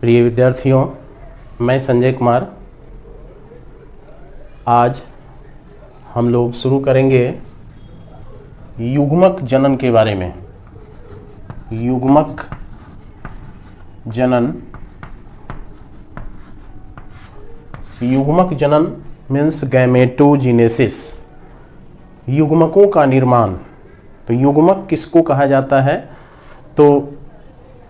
प्रिय विद्यार्थियों, मैं संजय कुमार। आज हम लोग शुरू करेंगे युग्मक जनन के बारे में। युग्मक जनन, युग्मक जनन मीन्स गैमेटोजेनेसिस, युग्मकों का निर्माण। तो युग्मक किसको कहा जाता है? तो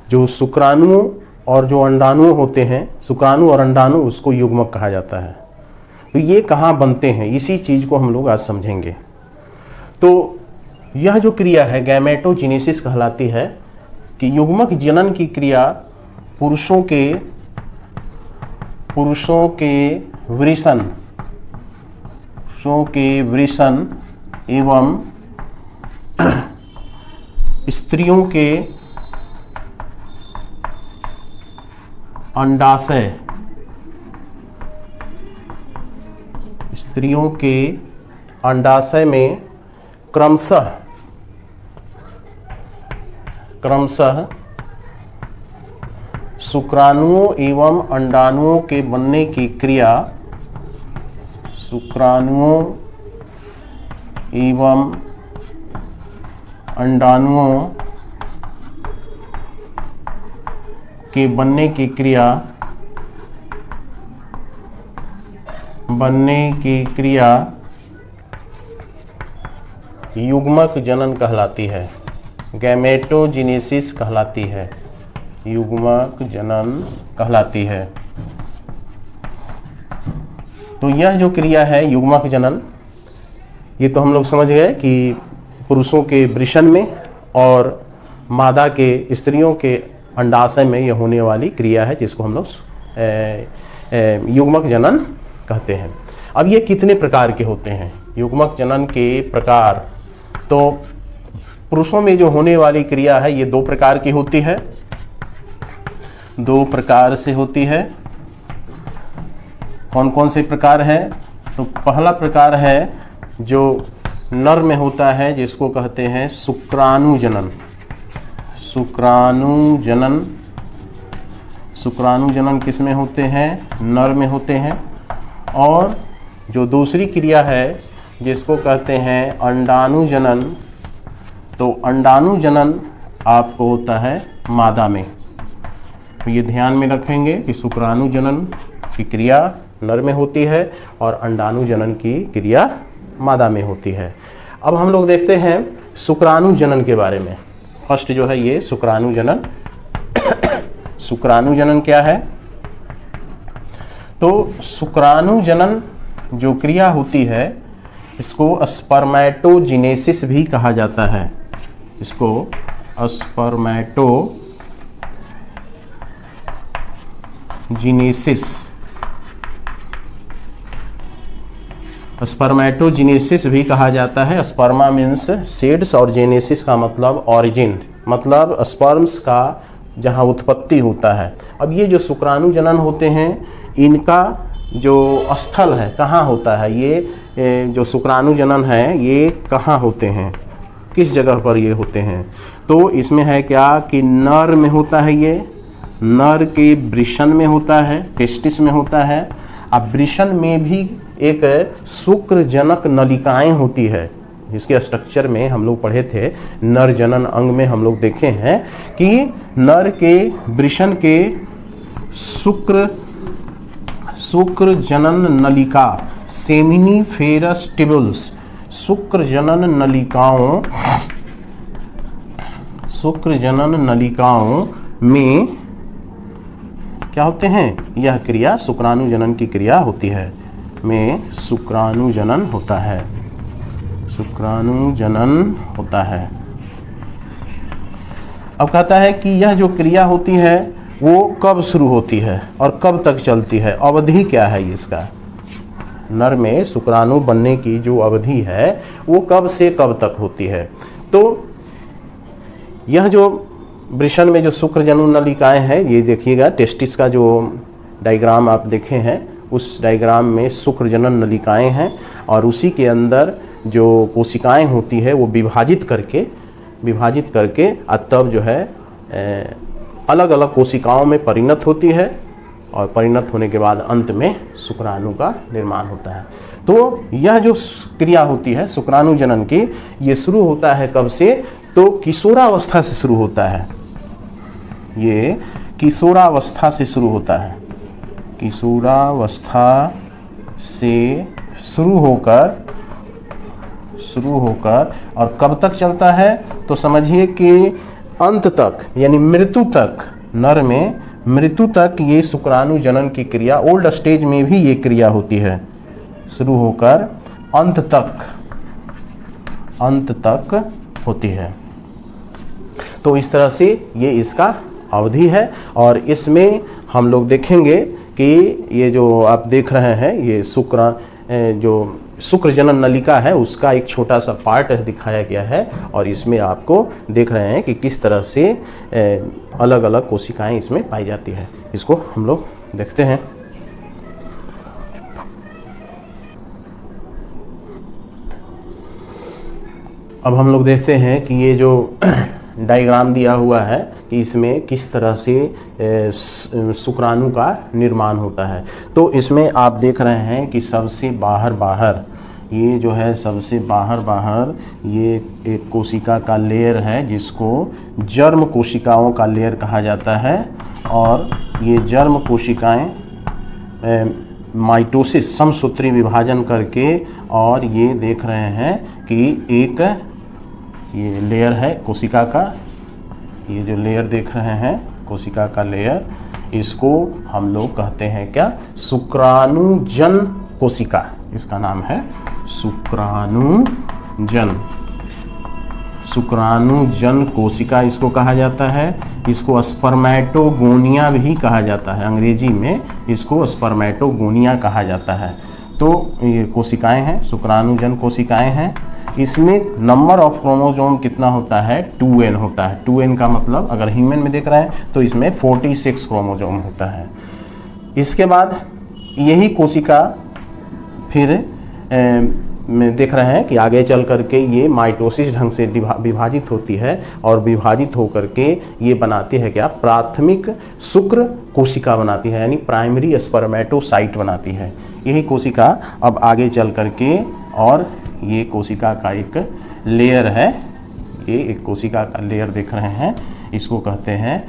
जो शुक्राणु और जो अंडाणु होते हैं, शुक्राणु और अंडाणु, उसको युग्मक कहा जाता है। तो ये कहाँ बनते हैं, इसी चीज़ को हम लोग आज समझेंगे। तो यह जो क्रिया है गैमेटोजेनेसिस कहलाती है कि युग्मक जनन की क्रिया पुरुषों के वृषण एवं स्त्रियों के अंडाशय, स्त्रियों के अंडाशय में क्रमशः शुक्राणुओं एवं अंडाणुओं के बनने की क्रिया, शुक्राणुओं एवं अंडाणुओं के बनने की क्रिया युग्मक जनन कहलाती है, गैमेटोजेनेसिस कहलाती है, युग्मक जनन कहलाती है। तो यह जो क्रिया है युग्मक जनन, ये तो हम लोग समझ गए कि पुरुषों के वृषण में और मादा के, स्त्रियों के अंडाशय में यह होने वाली क्रिया है, जिसको हम लोग युग्मक जनन कहते हैं। अब ये कितने प्रकार के होते हैं युग्मक जनन के प्रकार? तो पुरुषों में जो होने वाली क्रिया है ये दो प्रकार की होती है, दो प्रकार से होती है। कौन कौन से प्रकार है? तो पहला प्रकार है जो नर में होता है, जिसको कहते हैं शुक्राणु जनन। शुक्राणु जनन किस में होते हैं? नर में होते हैं। और जो दूसरी क्रिया है जिसको कहते हैं अंडाणु जनन, तो अंडाणु जनन आपको होता है मादा में। तो ये ध्यान में रखेंगे कि शुक्राणु जनन की क्रिया नर में होती है और अंडाणु जनन की क्रिया मादा में होती है। अब हम लोग देखते हैं शुक्राणु जनन के बारे में। फर्स्ट जो है ये शुक्राणु जनन। शुक्राणु जनन क्या है? तो शुक्राणु जनन जो क्रिया होती है इसको स्पर्मेटोजेनेसिस भी कहा जाता है। इसको स्पर्मेटोजेनेसिस भी कहा जाता है। स्पर्मा मीन्स सीड्स और जेनेसिस का मतलब ऑरिजिन, मतलब स्पर्म्स का जहाँ उत्पत्ति होता है। अब ये जो शुक्राणु जनन होते हैं इनका जो स्थल है कहाँ होता है? ये जो शुक्राणु जनन है ये कहाँ होते हैं, किस जगह पर ये होते हैं? तो इसमें है क्या कि नर में होता है, ये नर के वृषण में होता है, टेस्टिस में होता है। अब वृषण में भी एक शुक्रजनक नलिकाएं होती है। इसके स्ट्रक्चर में हम लोग पढ़े थे, नर जनन अंग में हम लोग देखे हैं कि नर के वृषण के शुक्र जनन नलिका, सेमिनिफेरस ट्यूबुल्स, शुक्र जनन नलिकाओं में क्या होते हैं? यह क्रिया शुक्राणु जनन की क्रिया होती है, में शुक्राणु जनन होता है, शुक्राणु जनन होता है। अब कहता है कि यह जो क्रिया होती है वो कब शुरू होती है और कब तक चलती है, अवधि क्या है इसका? नर में शुक्राणु बनने की जो अवधि है वो कब से कब तक होती है? तो यह जो वृषण में जो शुक्रजनन नलिकाएं हैं, ये देखिएगा टेस्टिस का जो डायग्राम आप देखे हैं उस डायग्राम में शुक्रजनन नलिकाएं हैं और उसी के अंदर जो कोशिकाएं होती है वो विभाजित करके और तब जो है अलग अलग कोशिकाओं में परिणत होती है और परिणत होने के बाद अंत में शुक्राणु का निर्माण होता है। तो यह जो क्रिया होती है शुक्राणु जनन की, ये शुरू होता है कब से? तो किशोरावस्था से शुरू होता है। ये किशोरावस्था से शुरू होता है। किशोरावस्था से शुरू होकर और कब तक चलता है? तो समझिए कि अंत तक, यानी मृत्यु तक, नर में मृत्यु तक ये शुक्राणु जनन की क्रिया, ओल्ड स्टेज में भी ये क्रिया होती है, शुरू होकर अंत तक होती है। तो इस तरह से ये इसका अवधि है। और इसमें हम लोग देखेंगे कि ये जो आप देख रहे हैं ये जो शुक्र जनन नलिका है उसका एक छोटा सा पार्ट दिखाया गया है। और इसमें आपको देख रहे हैं कि किस तरह से अलग अलग कोशिकाएं इसमें पाई जाती है। इसको हम लोग देखते हैं। अब हम लोग देखते हैं कि ये जो डायग्राम दिया हुआ है कि इसमें किस तरह से शुक्राणु का निर्माण होता है। तो इसमें आप देख रहे हैं कि सबसे बाहर ये जो है, सबसे बाहर ये एक कोशिका का लेयर है जिसको जर्म कोशिकाओं का लेयर कहा जाता है। और ये जर्म कोशिकाएं माइटोसिस, समसूत्री विभाजन करके, और ये देख रहे हैं कि एक ये लेयर है कोशिका का, ये जो लेयर देख रहे हैं कोशिका का लेयर, इसको हम लोग कहते हैं क्या? शुक्राणुजन कोशिका। इसका नाम है शुक्राणुजन कोशिका इसको कहा जाता है। इसको स्पर्मेटोगोनिया भी कहा जाता है, अंग्रेजी में इसको स्पर्मेटोगोनिया कहा जाता है। तो ये कोशिकाएं हैं, शुक्राणुजन कोशिकाएं हैं। इसमें नंबर ऑफ क्रोमोसोम कितना होता है? 2n होता है। 2n का मतलब अगर ह्यूमन में देख रहे हैं तो इसमें 46 क्रोमोसोम होता है। इसके बाद यही कोशिका फिर में देख रहे हैं कि आगे चल करके ये माइटोसिस ढंग से विभाजित होती है और विभाजित होकर के ये बनाती है क्या? प्राथमिक शुक्र कोशिका बनाती है, यानी प्राइमरी स्पर्मेटोसाइट बनाती है। यही कोशिका अब आगे चल करके, और ये कोशिका का एक लेयर है, ये एक कोशिका का लेयर देख रहे हैं, इसको कहते हैं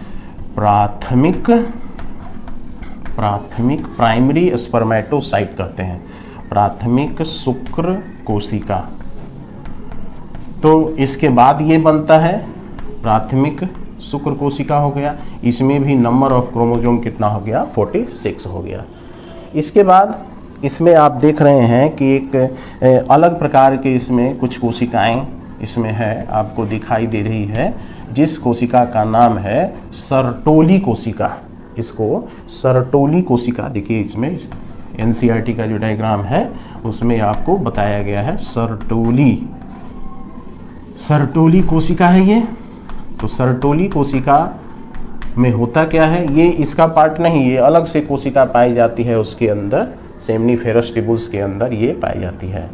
प्राइमरी स्पर्मेटोसाइट कहते हैं, प्राथमिक शुक्र कोशिका। तो इसके बाद ये बनता है प्राथमिक शुक्र कोशिका हो गया। इसमें भी नंबर ऑफ क्रोमोसोम कितना हो गया? 46 हो गया। इसके बाद इसमें आप देख रहे हैं कि एक अलग प्रकार के इसमें कुछ कोशिकाएं इसमें है, आपको दिखाई दे रही है, जिस कोशिका का नाम है सर्टोली कोशिका। इसको सर्टोली कोशिका, देखिए इसमें एनसीईआरटी का जो डायग्राम है उसमें आपको बताया गया है सर्टोली कोशिका है ये। तो सर्टोली कोशिका में होता क्या है? ये इसका पार्ट नहीं, ये अलग से कोशिका पाई जाती है उसके अंदर, सेमनीफेरस ट्यूबुल्स के अंदर ये पाई जाती है।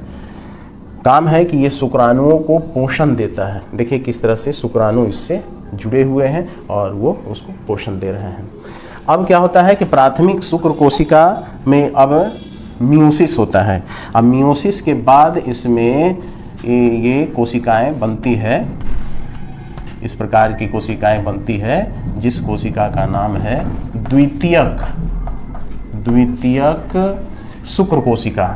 काम है कि ये शुक्राणुओं को पोषण देता है। देखिए किस तरह से शुक्राणु इससे जुड़े हुए हैं और वो उसको पोषण दे रहे हैं। अब क्या होता है कि प्राथमिक शुक्र कोशिका में अब मियोसिस होता है। अब मियोसिस के बाद इसमें ये कोशिकाएं बनती है, इस प्रकार की कोशिकाएं बनती है जिस कोशिका का नाम है द्वितीयक शुक्र कोशिका।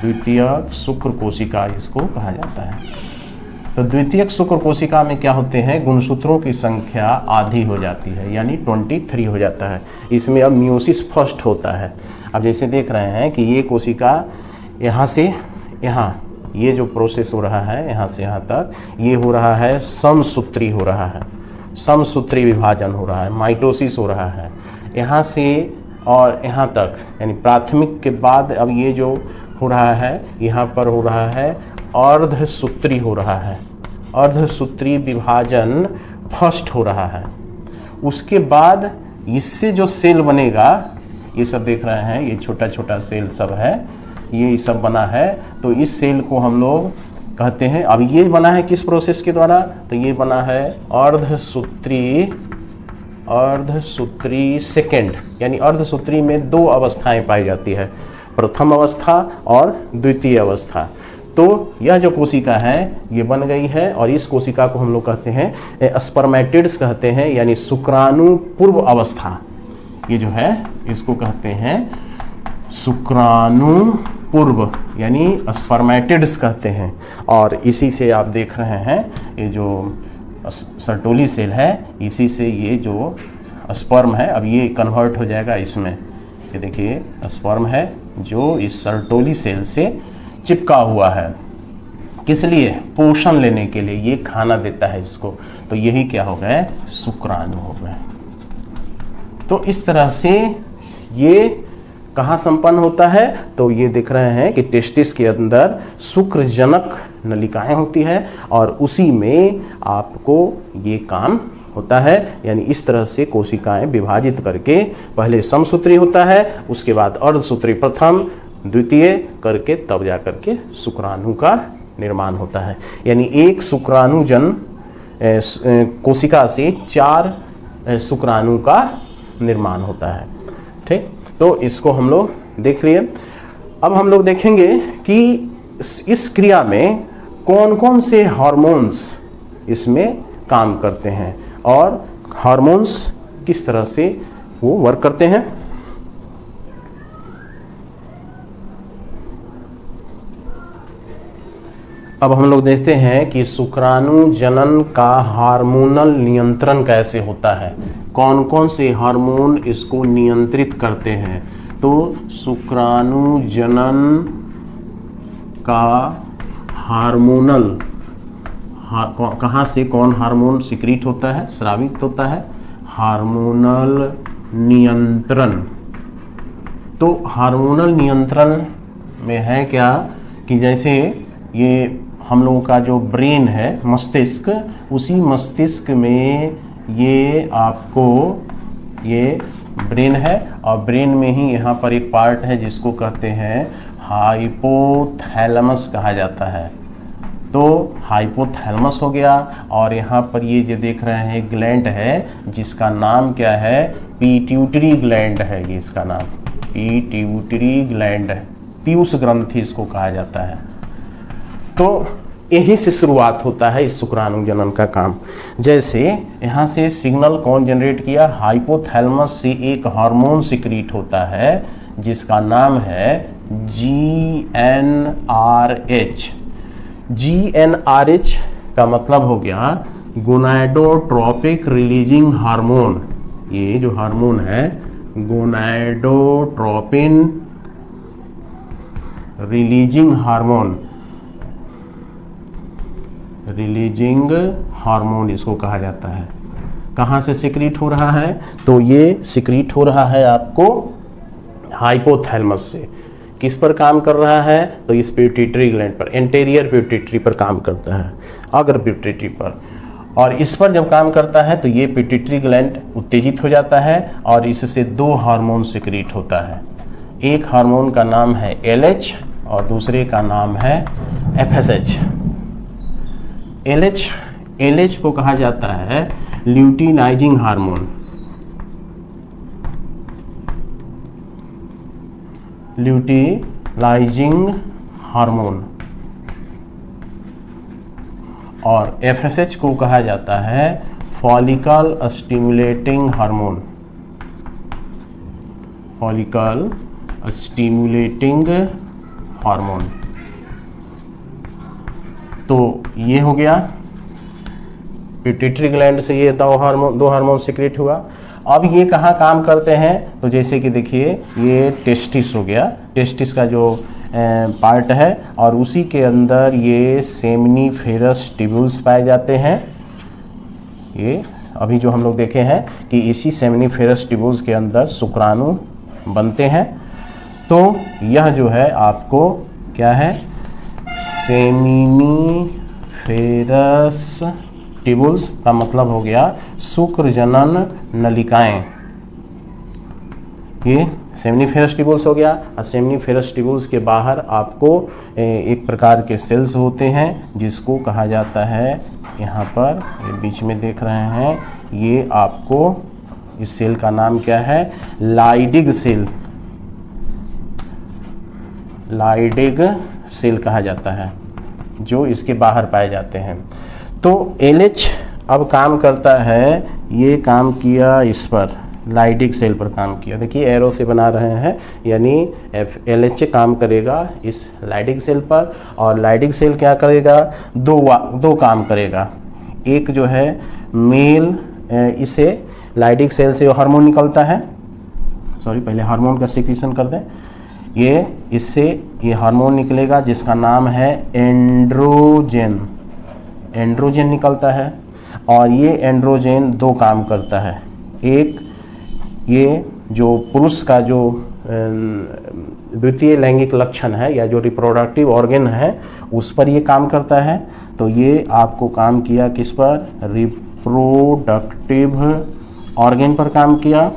द्वितीयक शुक्र कोशिका इसको कहा जाता है। तो द्वितीयक शुक्र कोशिका में क्या होते हैं? गुणसूत्रों की संख्या आधी हो जाती है, यानी 23 हो जाता है। इसमें अब मियोसिस फर्स्ट होता है। अब जैसे देख रहे हैं कि ये कोशिका यहाँ से यहाँ, ये जो प्रोसेस हो रहा है यहाँ से यहाँ तक, ये हो रहा है समसूत्री हो रहा है, समसूत्री विभाजन हो रहा है, माइटोसिस हो रहा है यहाँ से और यहाँ तक, यानी प्राथमिक के बाद अब ये जो हो रहा है यहाँ पर हो रहा है अर्धसूत्री हो रहा है, अर्धसूत्री विभाजन फर्स्ट हो रहा है। उसके बाद इससे जो सेल बनेगा, ये सब देख रहे हैं, ये छोटा छोटा सेल सब है, ये सब बना है। तो इस सेल को हम लोग कहते हैं, अब ये बना है किस प्रोसेस के द्वारा? तो ये बना है अर्धसूत्री अर्धसूत्री सेकेंड, यानी अर्धसूत्री में दो अवस्थाएं पाई जाती है, प्रथम अवस्था और द्वितीय अवस्था। तो यह जो कोशिका है ये बन गई है और इस कोशिका को हम लोग कहते हैं स्पर्मेटिड्स कहते हैं, यानी शुक्राणु पूर्व अवस्था। ये जो है इसको कहते हैं शुक्राणु पूर्व, यानी स्पर्मेटिड्स कहते हैं। और इसी से आप देख रहे हैं ये जो सर्टोली सेल है, इसी से ये जो स्पर्म है अब ये कन्वर्ट हो जाएगा इसमें। ये देखिए स्पर्म है जो इस सर्टोली सेल से चिपका हुआ है, किस लिए? पोषण लेने के लिए, ये खाना देता है इसको। तो यही क्या हो गए? शुक्राणु हो गए। तो इस तरह से ये कहाँ संपन्न होता है? तो ये देख रहे हैं कि टेस्टिस के अंदर शुक्रजनक नलिकाएं होती है और उसी में आपको ये काम होता है। यानी इस तरह से कोशिकाएं विभाजित करके पहले समसूत्री होता है, उसके बाद अर्धसूत्री प्रथम द्वितीय करके तब जा करके शुक्राणु का निर्माण होता है। यानी एक शुक्राणुजन कोशिका से 4 शुक्राणु का निर्माण होता है। ठीक, तो इसको हम लोग देख लिए। अब हम लोग देखेंगे कि इस क्रिया में कौन कौन से हार्मोन्स इसमें काम करते हैं और हार्मोन्स किस तरह से वो वर्क करते हैं। अब हम लोग देखते हैं कि शुक्राणु जनन का हार्मोनल नियंत्रण कैसे होता है, कौन कौन से हार्मोन इसको नियंत्रित करते हैं। तो शुक्राणु जनन का हार्मोनल कहाँ से कौन हार्मोन सिक्रीट होता है, स्रावित होता है? हार्मोनल नियंत्रण। तो हार्मोनल नियंत्रण में है क्या कि जैसे ये हम लोगों का जो ब्रेन है, मस्तिष्क, उसी मस्तिष्क में ये आपको ये ब्रेन है और ब्रेन में ही यहाँ पर एक पार्ट है जिसको कहते हैं हाइपोथैलेमस कहा जाता है। तो हाइपोथैलेमस हो गया और यहाँ पर ये जो देख रहे हैं ग्लैंड है जिसका नाम क्या है? पिट्यूटरी ग्लैंड है। ये इसका नाम पिट्यूटरी ग्लैंड है, पीयूष ग्रंथि इसको कहा जाता है। तो यही से शुरुआत होता है इस शुक्राणु जनन का काम। जैसे यहाँ से सिग्नल कौन जनरेट किया? हाइपोथैलेमस से एक हार्मोन सिक्रीट होता है जिसका नाम है GnRH। GnRH का मतलब हो गया गोनाडोट्रोपिक रिलीजिंग हार्मोन। ये जो हार्मोन है gonadotropin releasing hormone, releasing hormone इसको कहा जाता है। कहाँ से सिक्रीट हो रहा है? तो ये सिक्रीट हो रहा है आपको हाइपोथैलेमस से। किस पर काम कर रहा है? तो इस पिट्यूटरी ग्लैंड पर, एंटीरियर पिट्यूटरी पर काम करता है, अग्र पिट्यूटरी पर। और इस पर जब काम करता है तो ये पिट्यूटरी ग्लैंड उत्तेजित हो जाता है और इससे 2 हार्मोन सिक्रीट होता है। एक हार्मोन का नाम है LH और दूसरे का नाम है FSH। LH को कहा जाता है ल्यूटिनाइजिंग हार्मोन। Luteinizing hormone. और FSH को कहा जाता है follicle stimulating hormone. Follicle stimulating hormone. तो ये हो गया पिट्यूटरी ग्लैंड से ये 2 हार्मोन सिक्रेट हुआ। अब ये कहाँ काम करते हैं? तो जैसे कि देखिए ये टेस्टिस हो गया, टेस्टिस का जो पार्ट है और उसी के अंदर ये सेमिनिफेरस ट्यूब्यूल्स पाए जाते हैं। ये अभी जो हम लोग देखे हैं कि इसी सेमिनिफेरस ट्यूब्यूल्स के अंदर शुक्राणु बनते हैं। तो यह जो है आपको क्या है? सेमिनिफेरस ट्यूब्यूल्स का मतलब हो गया शुक्रजनन नलिकाएं। ये सेमिनिफेरस ट्यूब्यूल्स हो गया और सेमिनिफेरस ट्यूब्यूल्स के बाहर आपको एक प्रकार के सेल्स होते हैं जिसको कहा जाता है, यहाँ पर ये बीच में देख रहे हैं, ये आपको इस सेल का नाम क्या है? लाइडिग सेल। लाइडिग सेल कहा जाता है, जो इसके बाहर पाए जाते हैं। तो LH अब काम करता है, ये काम किया इस पर, लाइडिग सेल पर काम किया। देखिए एरो से बना रहे हैं, यानी LH काम करेगा इस लाइडिग सेल पर, और लाइडिग सेल क्या करेगा? दो काम करेगा। एक जो है मेल, इसे लाइडिग सेल से हार्मोन निकलता है, पहले हार्मोन का सिक्रीशन कर दें। ये इससे ये हार्मोन निकलेगा जिसका नाम है एंड्रोजन। एंड्रोजन निकलता है, और ये एंड्रोजन दो काम करता है। एक, ये जो पुरुष का जो द्वितीय लैंगिक लक्षण है या जो रिप्रोडक्टिव ऑर्गन है उस पर ये काम करता है। तो ये आपको काम किया किस पर? रिप्रोडक्टिव ऑर्गन पर काम किया।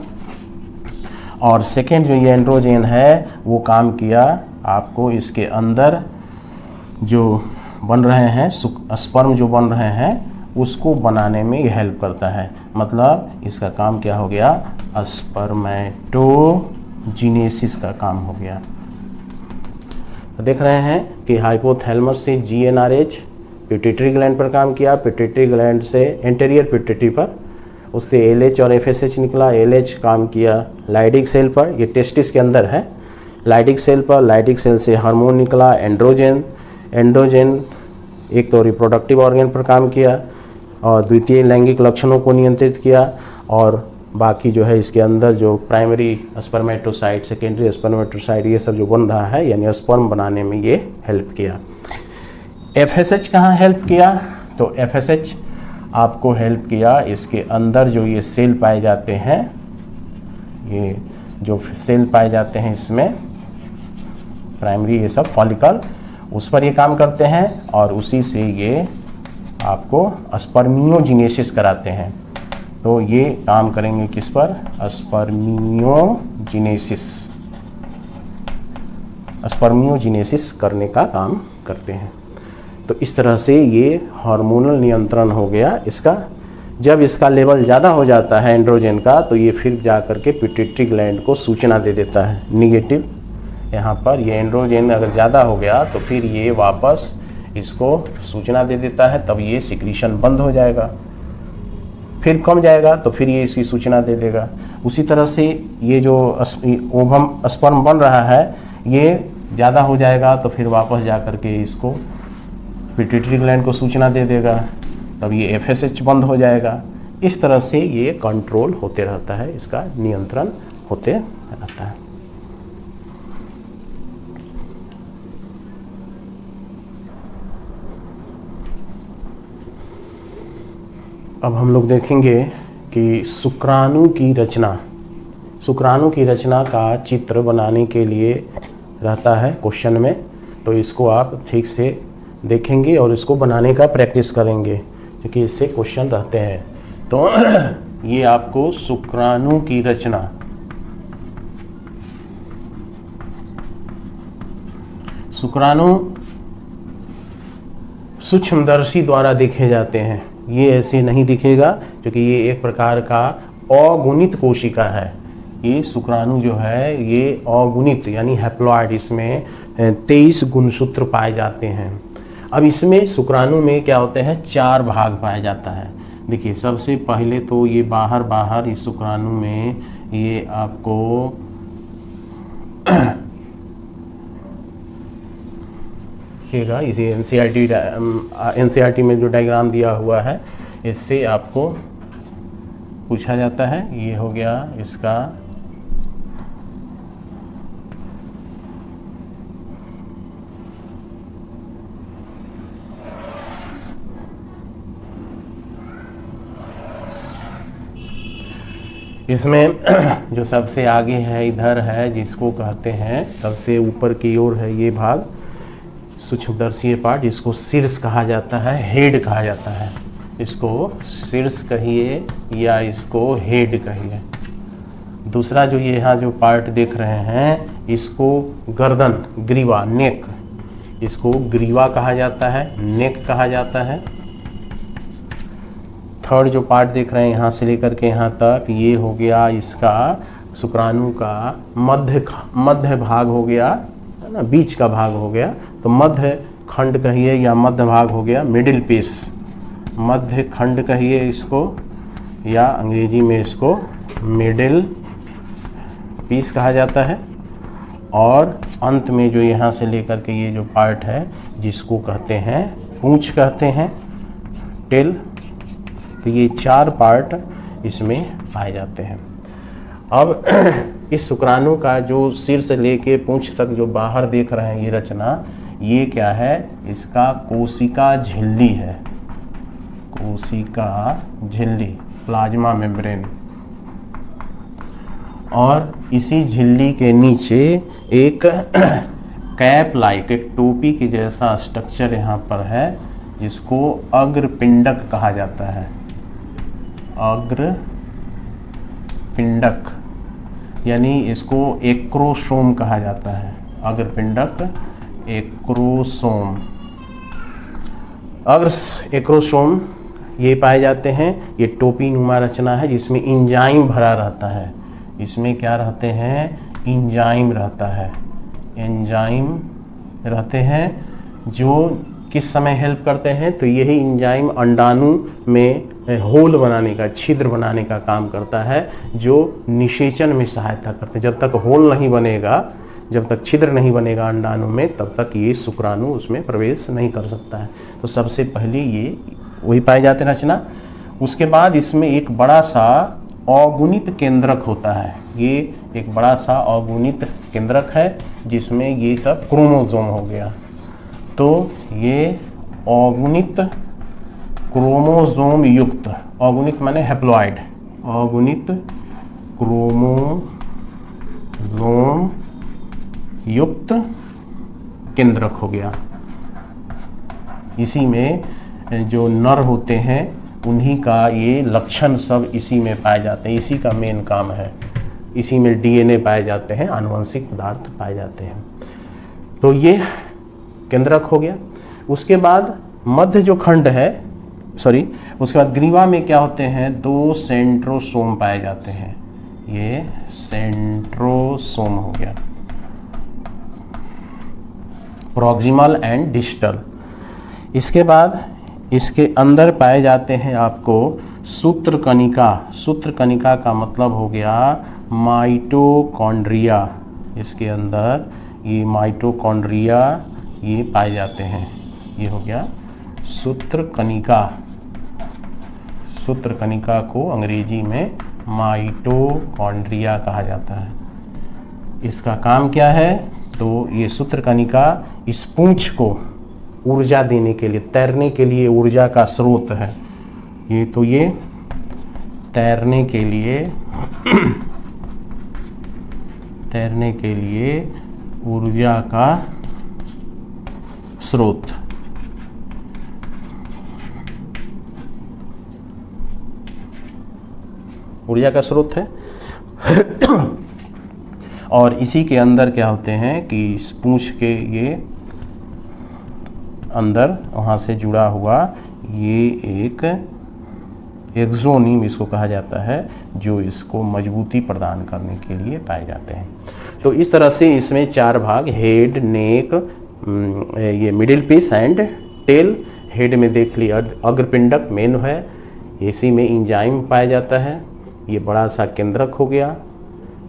और सेकेंड जो ये एंड्रोजन है वो काम किया आपको इसके अंदर जो बन रहे हैं स्पर्म जो बन रहे हैं उसको बनाने में ये हेल्प करता है। मतलब इसका काम क्या हो गया? स्पर्मेटोजिनेसिस का काम हो गया। तो देख रहे हैं कि हाइपोथैलेमस से GnRH पिट्यूटरी ग्लैंड पर काम किया, पिट्यूटरी ग्लैंड से एंटीरियर पिट्यूटरी पर, उससे LH और FSH निकला। LH काम किया लाइडिग सेल पर, ये टेस्टिस के अंदर है, लाइडिग सेल पर। लाइडिग सेल से हार्मोन निकला एंड्रोजन। एंड्रोजन एक तो रिप्रोडक्टिव ऑर्गन पर काम किया और द्वितीय लैंगिक लक्षणों को नियंत्रित किया, और बाकी जो है इसके अंदर जो प्राइमरी स्पर्मेटोसाइट, सेकेंडरी स्पर्मेटोसाइट, ये सब जो बन रहा है यानी स्पर्म बनाने में ये हेल्प किया। FSH कहाँ हेल्प किया? तो FSH आपको हेल्प किया इसके अंदर जो ये सेल पाए जाते हैं, ये जो सेल पाए जाते हैं इसमें प्राइमरी, ये सब फॉलिकल, उस पर ये काम करते हैं, और उसी से ये आपको स्पर्मियोजिनेसिस कराते हैं। तो ये काम करेंगे किस पर? स्पर्मियोजिनेसिस। स्पर्मियोजिनेसिस करने का काम करते हैं। तो इस तरह से ये हार्मोनल नियंत्रण हो गया इसका। जब इसका लेवल ज़्यादा हो जाता है एंड्रोजन का, तो ये फिर जा कर के पिट्यूटरी ग्लैंड को सूचना दे देता है निगेटिव। यहाँ पर ये एंड्रोजन अगर ज़्यादा हो गया तो फिर ये वापस इसको सूचना दे देता है, तब ये सिक्रीशन बंद हो जाएगा। फिर कम जाएगा तो फिर ये इसकी सूचना दे देगा। उसी तरह से ये जो ओवम स्पर्म बन रहा है ये ज़्यादा हो जाएगा तो फिर वापस जा कर के इसको पिट्यूटरी ग्लैंड को सूचना दे देगा, तब ये FSH बंद हो जाएगा। इस तरह से ये कंट्रोल होते रहता है, इसका नियंत्रण होते रहता है। अब हम लोग देखेंगे कि शुक्राणु की रचना का चित्र बनाने के लिए रहता है क्वेश्चन में, तो इसको आप ठीक से देखेंगे और इसको बनाने का प्रैक्टिस करेंगे क्योंकि इससे क्वेश्चन रहते हैं। तो ये आपको शुक्राणु की रचना, शुक्राणु सूक्ष्मदर्शी द्वारा देखे जाते हैं। ये ऐसे नहीं दिखेगा क्योंकि ये एक प्रकार का अगुणित कोशिका है। ये शुक्राणु जो है ये अगुणित यानी हैप्लॉइड, इसमें 23 गुणसूत्र पाए जाते हैं। अब इसमें शुक्राणु में क्या होते हैं, 4 भाग पाया जाता है। देखिए सबसे पहले तो ये बाहर इस शुक्राणु में ये आपको इसे एनसीईआरटी में जो डायग्राम दिया हुआ है इससे आपको पूछा जाता है। ये हो गया इसका इसमें जो सबसे आगे है इधर है, जिसको कहते हैं सबसे ऊपर की ओर है ये भाग सूक्ष्मदर्शी पार्ट, जिसको शीर्ष कहा जाता है, हेड कहा जाता है। इसको शीर्ष कहिए या इसको हेड कहिए। दूसरा जो ये यहाँ जो पार्ट देख रहे हैं इसको गर्दन, ग्रीवा, नेक, इसको ग्रीवा कहा जाता है, नेक कहा जाता है। थर्ड जो पार्ट देख रहे हैं यहाँ से लेकर के यहाँ तक, ये हो गया इसका शुक्राणु का मध्य भाग हो गया, है ना, बीच का भाग हो गया। तो मध्य खंड कहिए या मध्य भाग हो गया, मिडिल पीस, मध्य खंड कहिए इसको, या अंग्रेजी में इसको मिडिल पीस कहा जाता है। और अंत में जो यहाँ से लेकर के ये जो पार्ट है जिसको कहते हैं पूंछ कहते हैं, टेल। तो ये 4 पार्ट इसमें पाए जाते हैं। अब इस शुक्राणु का जो सिर से लेके पूंछ तक जो बाहर देख रहे हैं ये रचना, ये क्या है, इसका कोशिका झिल्ली है, कोशिका झिल्ली, प्लाज्मा मेम्ब्रेन। और इसी झिल्ली के नीचे एक कैप लाइक, एक टोपी के जैसा स्ट्रक्चर यहाँ पर है जिसको अग्रपिंडक कहा जाता है, अग्रपिंडक, यानी इसको एक्रोसोम कहा जाता है, अग्रपिंडक एक्रोसोम, एक्रोसोम ये पाए जाते हैं। ये टोपी नुमा रचना है जिसमें इंजाइम भरा रहता है, इसमें क्या रहते हैं, इंजाइम रहता है, एंजाइम रहते हैं जो किस समय हेल्प करते हैं, तो यही इंजाइम अंडाणु में होल बनाने का, छिद्र बनाने का काम करता है, जो निषेचन में सहायता करते हैं। जब तक होल नहीं बनेगा, जब तक छिद्र नहीं बनेगा अंडाणु में, तब तक ये शुक्राणु उसमें प्रवेश नहीं कर सकता है। तो सबसे पहले ये वही पाए जाते हैं रचना। उसके बाद इसमें एक बड़ा सा अगुणित केंद्रक होता है, ये एक बड़ा सा अगुणित केंद्रक है जिसमें ये सब क्रोमोसोम हो गया। तो ये अगुणित क्रोमोसोम युक्त, अगुणित माने हैप्लॉइड, अगुणित क्रोमोसोम युक्त केंद्रक हो गया। इसी में जो नर होते हैं उन्हीं का ये लक्षण सब इसी में पाए जाते हैं, इसी का मेन काम है। इसी में डीएनए पाए जाते हैं, आनुवंशिक पदार्थ पाए जाते हैं। तो ये केंद्रक हो गया। उसके बाद मध्य जो खंड है, उसके बाद ग्रीवा में क्या होते हैं, 2 सेंट्रोसोम पाए जाते हैं, ये सेंट्रोसोम हो गया, प्रॉक्सिमल एंड डिस्टल। इसके बाद इसके अंदर पाए जाते हैं आपको सूत्रकणिका। सूत्रकणिका का मतलब हो गया माइटोकॉन्ड्रिया। इसके अंदर ये माइटोकॉन्ड्रिया ये पाए जाते हैं, ये हो गया सूत्रकणिका। सूत्रकणिका को अंग्रेजी में माइटोकॉन्ड्रिया कहा जाता है। इसका काम क्या है, तो ये सूत्रकणिका इस पूंछ को ऊर्जा देने के लिए, तैरने के लिए ऊर्जा का स्रोत है। ये तो ये तैरने के लिए ऊर्जा का स्रोत। ऊर्जा का स्रोत है। और इसी के अंदर क्या होते हैं कि इस पूंछ के ये अंदर वहाँ से जुड़ा हुआ ये एक एक्सोनिम इसको कहा जाता है, जो इसको मजबूती प्रदान करने के लिए पाए जाते हैं। तो इस तरह से इसमें 4 भाग, हेड, नेक, ये middle piece and tail. Head में देख लिया अग्रपिंडक मेन है, इसी में इंजाइम पाया जाता है, ये बड़ा सा केंद्रक हो गया।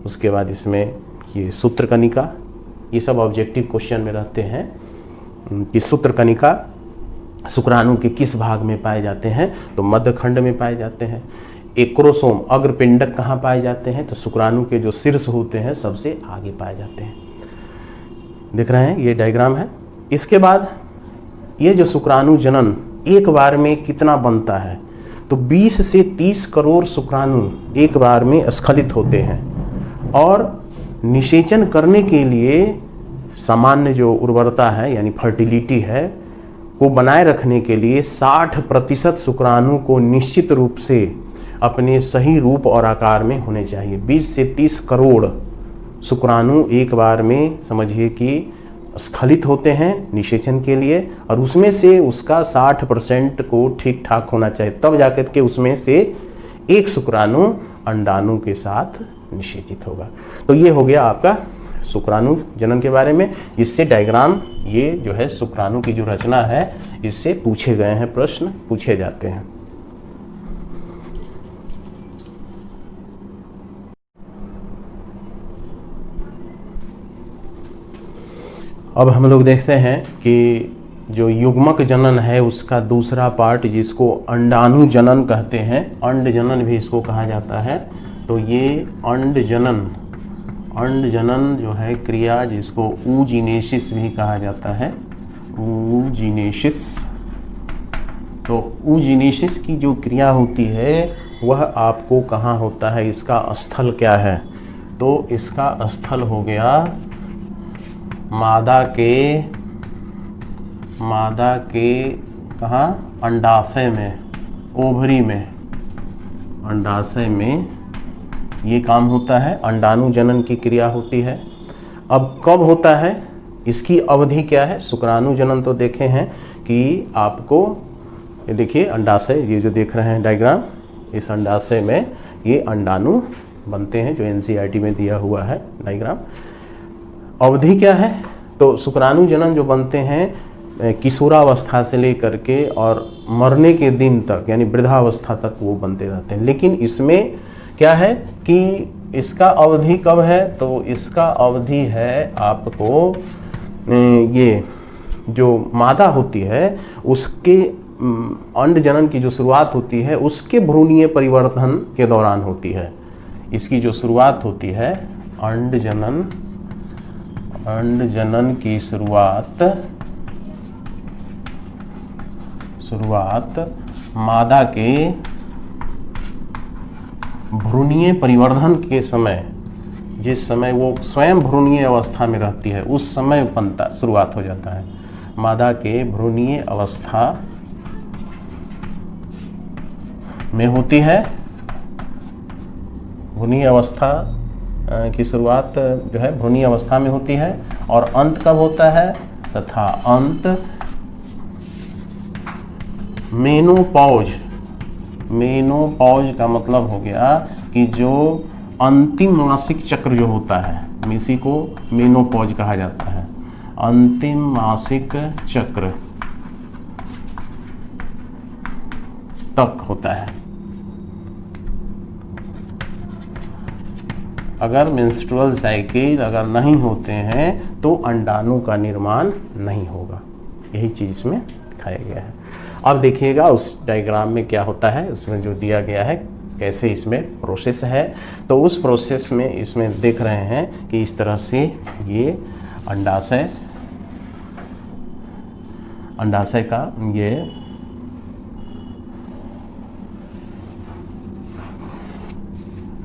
उसके बाद इसमें ये सूत्रकणिका, ये सब ऑब्जेक्टिव क्वेश्चन में रहते हैं कि सूत्रकणिका शुक्राणु के किस भाग में पाए जाते हैं, तो मध्य खंड में पाए जाते हैं। एक्रोसोम अग्रपिंडक कहाँ पाए जाते हैं, तो शुक्राणु के जो शीर्ष होते हैं सबसे आगे पाए जाते हैं। देख रहे हैं ये डायग्राम है। इसके बाद ये जो शुक्राणु जनन एक बार में कितना बनता है, तो 20 से 30 करोड़ शुक्राणु एक बार में स्खलित होते हैं। और निषेचन करने के लिए सामान्य जो उर्वरता है यानी फर्टिलिटी है को बनाए रखने के लिए 60% शुक्राणु को निश्चित रूप से अपने सही रूप और आकार में होने चाहिए। 20 से 30 करोड़ शुक्राणु एक बार में समझिए कि स्खलित होते हैं निषेचन के लिए, और उसमें से उसका 60% को ठीक ठाक होना चाहिए, तब जाकर के उसमें से एक शुक्राणु अंडाणु के साथ निषेचित होगा। तो ये हो गया आपका शुक्राणु जनन के बारे में। इससे डायग्राम, ये जो है शुक्राणु की जो रचना है, इससे पूछे गए हैं, प्रश्न पूछे जाते हैं। अब हम लोग देखते हैं कि जो युग्मक जनन है उसका दूसरा पार्ट, जिसको अंडाणु जनन कहते हैं, अंड जनन भी इसको कहा जाता है। तो ये अंड जनन जो है क्रिया, जिसको ऊजीनेसिस भी कहा जाता है, ऊजीनेसिस। तो ऊजीनेसिस की जो क्रिया होती है वह आपको कहाँ होता है, इसका स्थल क्या है? तो इसका स्थल हो गया मादा के कहाँ, अंडाशय में, ओवरी में, अंडाशय में ये काम होता है, अंडाणु जनन की क्रिया होती है। अब कब होता है, इसकी अवधि क्या है? शुक्राणु जनन तो देखे हैं कि आपको, ये देखिए अंडाशय, ये जो देख रहे हैं डायग्राम, इस अंडाशय में ये अंडाणु बनते हैं, जो एनसीईआरटी में दिया हुआ है डायग्राम। अवधि क्या है? तो शुक्राणु जनन जो बनते हैं किशोरावस्था से लेकर के और मरने के दिन तक, यानी वृद्धावस्था तक वो बनते रहते हैं। लेकिन इसमें क्या है कि इसका अवधि कब है? तो इसका अवधि है आपको, ये जो मादा होती है उसके अंड जनन की जो शुरुआत होती है उसके भ्रूणीय परिवर्तन के दौरान होती है। इसकी जो शुरुआत होती है अंड जनन की शुरुआत मादा के भ्रूणीय परिवर्धन के समय, जिस समय वो स्वयं भ्रूणीय अवस्था में रहती है उस समय शुरुआत हो जाता है। मादा के भ्रूणीय अवस्था में होती है, भ्रूणीय अवस्था की शुरुआत जो है भ्रूणीय अवस्था में होती है, और अंत कब होता है? तथा अंत मेनोपॉज का मतलब हो गया कि जो अंतिम मासिक चक्र जो होता है, इसी को मेनोपॉज कहा जाता है, अंतिम मासिक चक्र तक होता है। अगर मेंस्ट्रुअल साइकिल अगर नहीं होते हैं तो अंडाणु का निर्माण नहीं होगा। यही चीज़ इसमें दिखाया गया है। अब देखिएगा उस डायग्राम में क्या होता है, उसमें जो दिया गया है कैसे इसमें प्रोसेस है। तो उस प्रोसेस में इसमें देख रहे हैं कि इस तरह से ये अंडाशय का ये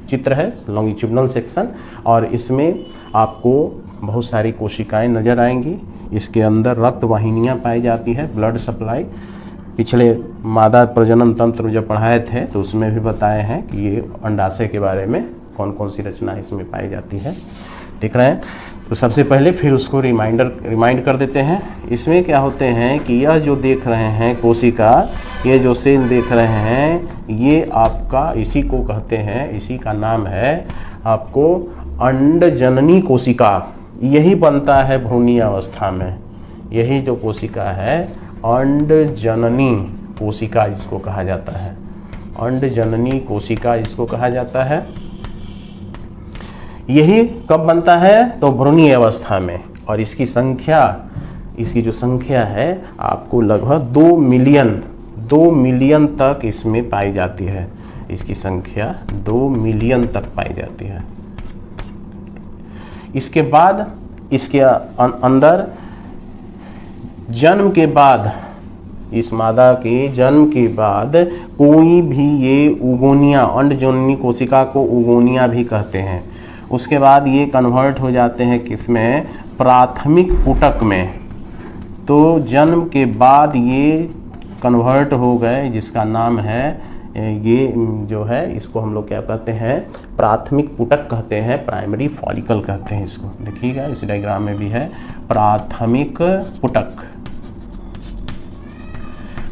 चित्र है, लॉन्गिट्यूडनल सेक्शन, और इसमें आपको बहुत सारी कोशिकाएं नजर आएंगी। इसके अंदर रक्त वाहिनियां पाई जाती है, ब्लड सप्लाई। पिछले मादा प्रजनन तंत्र जब पढ़ाए थे तो उसमें भी बताए हैं कि ये अंडाशय के बारे में कौन कौन सी रचना इसमें पाई जाती है, दिख रहे हैं। तो सबसे पहले फिर उसको रिमाइंड कर देते हैं। इसमें क्या होते हैं कि यह जो देख रहे हैं कोशिका, ये जो सेल देख रहे हैं, ये आपका इसी को कहते हैं, इसी का नाम है आपको अंडजननी कोशिका। यही बनता है भ्रूणीय अवस्था में। यही जो कोशिका है अंडजननी कोशिका इसको कहा जाता है, अंडजननी कोशिका इसको कहा जाता है। यही कब बनता है? तो भ्रूणीय अवस्था में। और इसकी जो संख्या है आपको लगभग 2 मिलियन तक इसमें पाई जाती है। इसकी संख्या 2 मिलियन तक पाई जाती है। इसके बाद इसके अंदर जन्म के बाद, इस मादा के जन्म के बाद कोई भी ये उगोनिया, अंडजननी कोशिका को उगोनिया भी कहते हैं। उसके बाद ये कन्वर्ट हो जाते हैं किसमें? प्राथमिक पुटक में। तो जन्म के बाद ये कन्वर्ट हो गए, जिसका नाम है ये जो है इसको हम लोग क्या कहते हैं, प्राथमिक पुटक कहते हैं, प्राइमरी फॉलिकल कहते हैं इसको। देखिएगा इस डायग्राम में भी है प्राथमिक पुटक।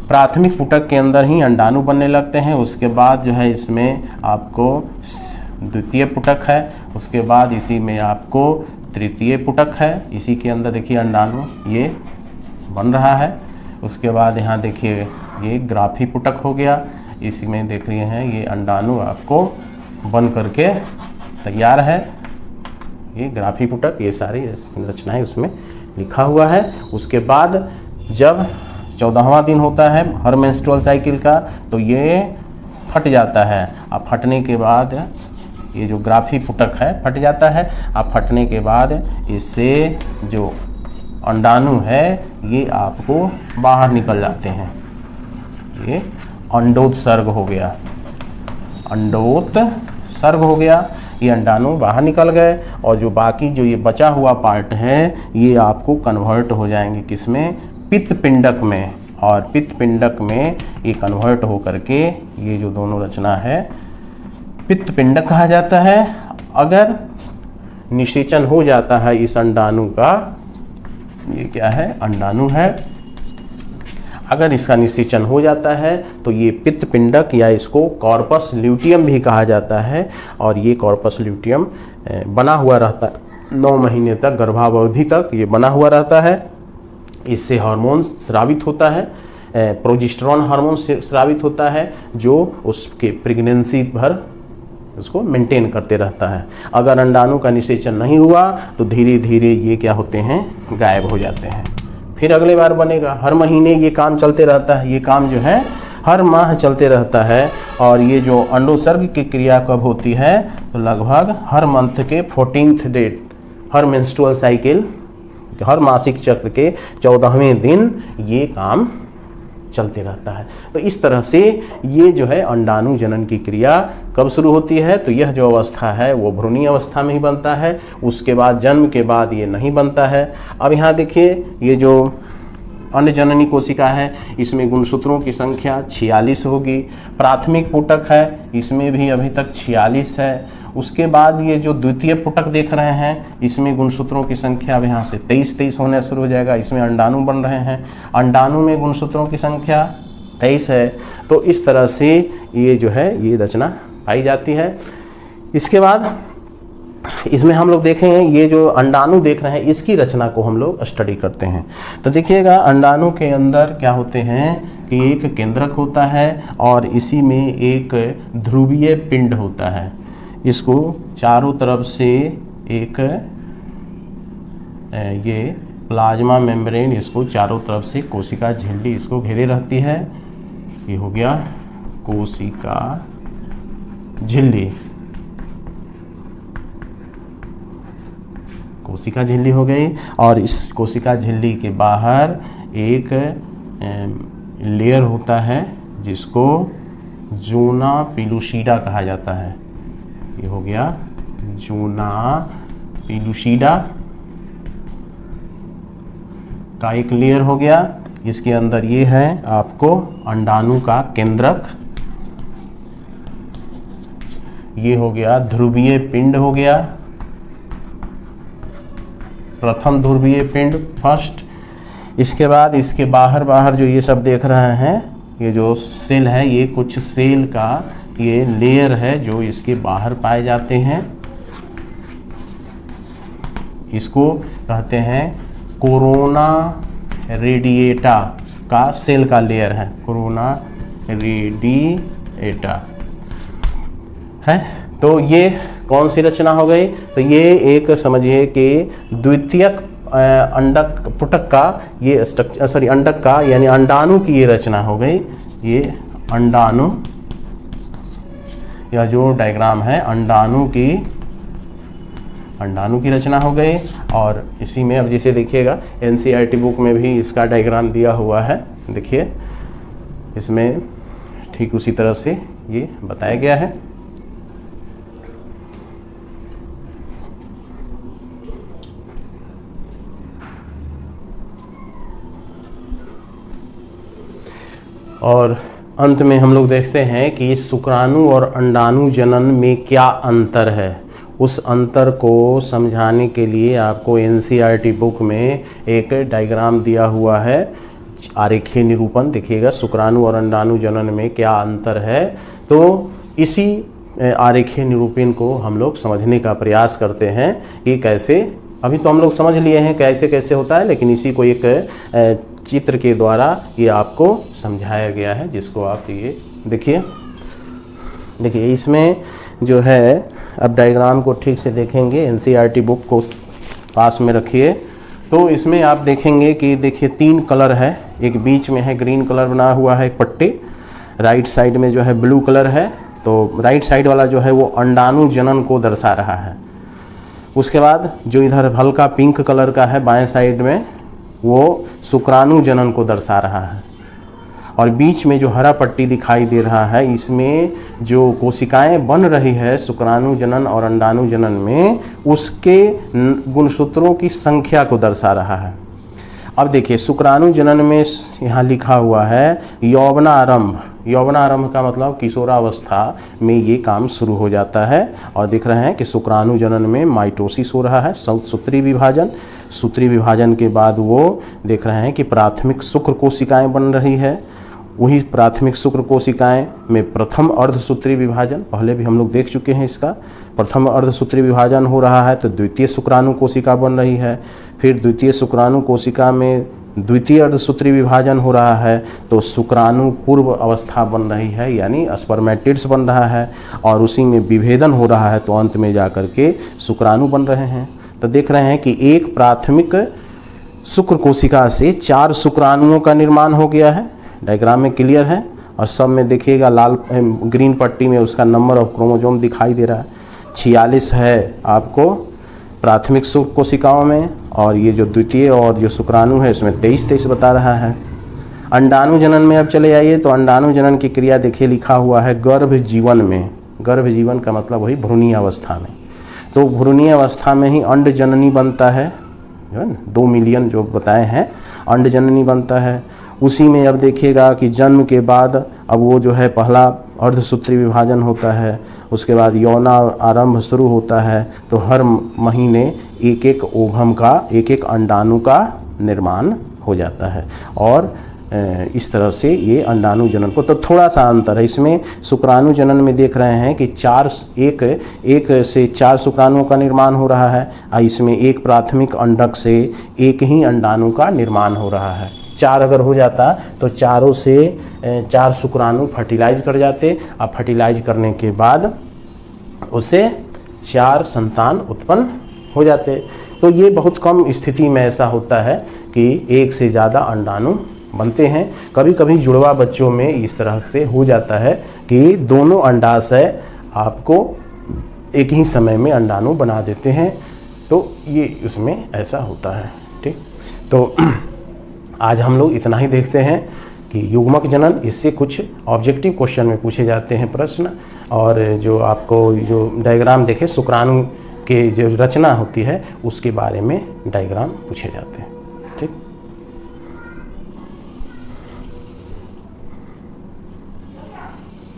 प्राथमिक पुटक के अंदर ही अंडाणु बनने लगते हैं। उसके बाद जो है इसमें आपको द्वितीय पुटक है, उसके बाद इसी में आपको तृतीय पुटक है। इसी के अंदर देखिए अंडाणु ये बन रहा है। उसके बाद यहाँ देखिए ये ग्राफी पुटक हो गया। इसी में देख रहे हैं ये अंडाणु आपको बन करके तैयार है। ये ग्राफी पुटक, ये सारी रचनाएं उसमें लिखा हुआ है। उसके बाद जब 14वां दिन होता है हर मेंस्ट्रुअल साइकिल का, तो ये फट जाता है। अब फटने के बाद ये जो ग्राफी पुटक है फट जाता है। अब फटने के बाद इससे जो अंडाणु है ये आपको बाहर निकल जाते हैं। ये अंडोत्सर्ग हो गया, अंडोत्सर्ग हो गया। ये अंडाणु बाहर निकल गए और जो बाकी जो ये बचा हुआ पार्ट है ये आपको कन्वर्ट हो जाएंगे किसमें, पित्त पिंडक में। और पित्त पिंडक में ये कन्वर्ट हो करके ये जो दोनों रचना है पित्त पिंडक कहा जाता है। अगर निषेचन हो जाता है इस अंडाणु का, ये क्या है, अंडाणु है, अगर इसका निषेचन हो जाता है तो ये पित्त पिंडक या इसको कॉर्पस ल्यूटियम भी कहा जाता है। और ये कॉर्पस ल्यूटियम बना हुआ रहता है 9 महीने तक, गर्भावधि तक ये बना हुआ रहता है। इससे हार्मोन स्रावित होता है, प्रोजेस्टेरोन हार्मोन स्रावित होता है जो उसके प्रेगनेंसी भर उसको मेंटेन करते रहता है। अगर अंडाणु का निषेचन नहीं हुआ तो धीरे धीरे ये क्या होते हैं, गायब हो जाते हैं। फिर अगले बार बनेगा। हर महीने ये काम चलते रहता है। ये काम जो है हर माह चलते रहता है। और ये जो अंडोत्सर्ग की क्रिया कब होती है, तो लगभग हर मंथ के 14th डेट, हर मेंस्ट्रुअल साइकिल, हर मासिक चक्र के 14वें दिन ये काम चलते रहता है। तो इस तरह से ये जो है अंडाणु जनन की क्रिया कब शुरू होती है, तो यह जो अवस्था है वो भ्रूणीय अवस्था में ही बनता है। उसके बाद जन्म के बाद ये नहीं बनता है। अब यहाँ देखिए ये जो अन्य जननी कोशिका है इसमें गुणसूत्रों की संख्या 46 होगी। प्राथमिक पुटक है इसमें भी अभी तक 46 है। उसके बाद ये जो द्वितीय पुटक देख रहे हैं इसमें गुणसूत्रों की संख्या अब यहाँ से 23 होने शुरू हो जाएगा। इसमें अंडाणु बन रहे हैं, अंडाणु में गुणसूत्रों की संख्या 23 है। तो इस तरह से ये जो है ये रचना पाई जाती है। इसके बाद इसमें हम लोग देखेंगे ये जो अंडाणु देख रहे हैं इसकी रचना को हम लोग स्टडी करते हैं। तो देखिएगा अंडाणु के अंदर क्या होते हैं कि एक केंद्रक होता है और इसी में एक ध्रुवीय पिंड होता है। इसको चारों तरफ से एक ये प्लाज्मा मेम्ब्रेन इसको चारों तरफ से कोशिका झिल्ली इसको घेरे रहती है। ये हो गया कोशिका झिल्ली, कोशिका झिल्ली हो गई। और इस कोशिका झिल्ली के बाहर एक लेयर होता है जिसको जूना पिलुसिडा कहा जाता है। ये हो गया जूना पिलुसिडा का एक लेयर हो गया। इसके अंदर ये है आपको अंडाणु का केंद्रक, ये हो गया ध्रुवीय पिंड हो गया, प्रथम ध्रुवीय पिंड फर्स्ट। इसके बाद इसके बाहर जो ये सब देख रहे हैं ये जो सेल है ये कुछ सेल का ये लेयर है जो इसके बाहर पाए जाते हैं। इसको कहते हैं कोरोना रेडिएटा का सेल का लेयर है, कोरोना रेडिएटा है। तो ये कौन सी रचना हो गई, तो ये एक समझिए कि द्वितीयक अंडक पुटक का ये स्ट्रक्चर, सॉरी अंडक का यानी अंडाणु की ये रचना हो गई। ये अंडाणु या जो डायग्राम है अंडाणु की रचना हो गई। और इसी में अब जैसे देखिएगा एनसीईआरटी बुक में भी इसका डायग्राम दिया हुआ है, देखिए इसमें ठीक उसी तरह से ये बताया गया है। और अंत में हम लोग देखते हैं कि शुक्राणु और अंडाणु जनन में क्या अंतर है। उस अंतर को समझाने के लिए आपको एनसीईआरटी बुक में एक डायग्राम दिया हुआ है, आरेखीय निरूपण। देखिएगा शुक्राणु और अंडाणु जनन में क्या अंतर है। तो इसी आरेखीय निरूपण को हम लोग समझने का प्रयास करते हैं कि कैसे, अभी तो हम लोग समझ लिए हैं कैसे कैसे होता है, लेकिन इसी को एक चित्र के द्वारा ये आपको समझाया गया है, जिसको आप ये देखिए इसमें जो है, अब डायग्राम को ठीक से देखेंगे, एनसीईआरटी बुक को पास में रखिए। तो इसमें आप देखेंगे कि देखिए 3 कलर है, एक बीच में है ग्रीन कलर बना हुआ है एक पट्टी, राइट साइड में जो है ब्लू कलर है। तो राइट साइड वाला जो है वो अंडाणु जनन को दर्शा रहा है। उसके बाद जो इधर हल्का पिंक कलर का है बाएं साइड में, वो शुक्राणु जनन को दर्शा रहा है। और बीच में जो हरा पट्टी दिखाई दे रहा है, इसमें जो कोशिकाएं बन रही है शुक्राणु जनन और अंडाणु जनन में, उसके गुणसूत्रों की संख्या को दर्शा रहा है। अब देखिए शुक्राणु जनन में यहाँ लिखा हुआ है यौवनारंभ। यौवनारंभ का मतलब किशोरावस्था में ये काम शुरू हो जाता है। और दिख रहे हैं कि शुक्राणु जनन में माइटोसिस हो रहा है, सूत्री विभाजन। सूत्री विभाजन के बाद वो देख रहे हैं कि प्राथमिक शुक्र कोशिकाएं बन रही है। वही प्राथमिक शुक्र कोशिकाएं में प्रथम अर्धसूत्री विभाजन, पहले भी हम लोग देख चुके हैं इसका, प्रथम अर्धसूत्री विभाजन हो रहा है तो द्वितीय शुक्राणु कोशिका बन रही है। फिर द्वितीय शुक्राणु कोशिका में द्वितीय अर्धसूत्री विभाजन हो रहा है तो शुक्राणु पूर्व अवस्था बन रही है, यानी स्पर्मेटिड्स बन रहा है। और उसी में विभेदन हो रहा है तो अंत में जाकर के शुक्राणु बन रहे हैं। तो देख रहे हैं कि एक प्राथमिक शुक्र कोशिका से 4 शुक्राणुओं का निर्माण हो गया है। डायग्राम में क्लियर है। और सब में देखिएगा लाल ग्रीन पट्टी में उसका नंबर ऑफ क्रोमोसोम दिखाई दे रहा है। 46 है आपको प्राथमिक शुक्र कोशिकाओं में, और ये जो द्वितीय और जो शुक्राणु है इसमें 23 बता रहा है। अंडाणु जनन में अब चले आइए तो अंडाणु जनन की क्रिया देखिए लिखा हुआ है गर्भ जीवन में। गर्भ जीवन का मतलब वही भ्रूणीय अवस्था में। तो भ्रूणीय अवस्था में ही अंड जननी बनता है, जो है 2 मिलियन जो बताए हैं अंड जननी बनता है। उसी में अब देखिएगा कि जन्म के बाद अब वो जो है पहला अर्धसूत्री विभाजन होता है, उसके बाद यौना आरंभ शुरू होता है। तो हर महीने एक एक ओवम का, एक एक अंडाणु का निर्माण हो जाता है। और इस तरह से ये अंडाणु जनन को, तो थोड़ा सा अंतर है इसमें। शुक्राणु जनन में देख रहे हैं कि 1 से 4 शुक्राणुओं का निर्माण हो रहा है, और इसमें एक प्राथमिक अंडक से एक ही अंडाणु का निर्माण हो रहा है। 4 अगर हो जाता तो चारों से 4 शुक्राणु फर्टिलाइज कर जाते, और फर्टिलाइज करने के बाद उससे 4 संतान उत्पन्न हो जाते। तो ये बहुत कम स्थिति में ऐसा होता है कि 1 से ज़्यादा अंडाणु बनते हैं। कभी कभी जुड़वा बच्चों में इस तरह से हो जाता है कि दोनों अंडाशय आपको एक ही समय में अंडाणु बना देते हैं। तो ये उसमें ऐसा होता है। ठीक, तो आज हम लोग इतना ही देखते हैं कि युग्मक जनन, इससे कुछ ऑब्जेक्टिव क्वेश्चन में पूछे जाते हैं प्रश्न। और जो आपको जो डायग्राम देखे शुक्राणु के जो रचना होती है उसके बारे में डायग्राम पूछे जाते हैं।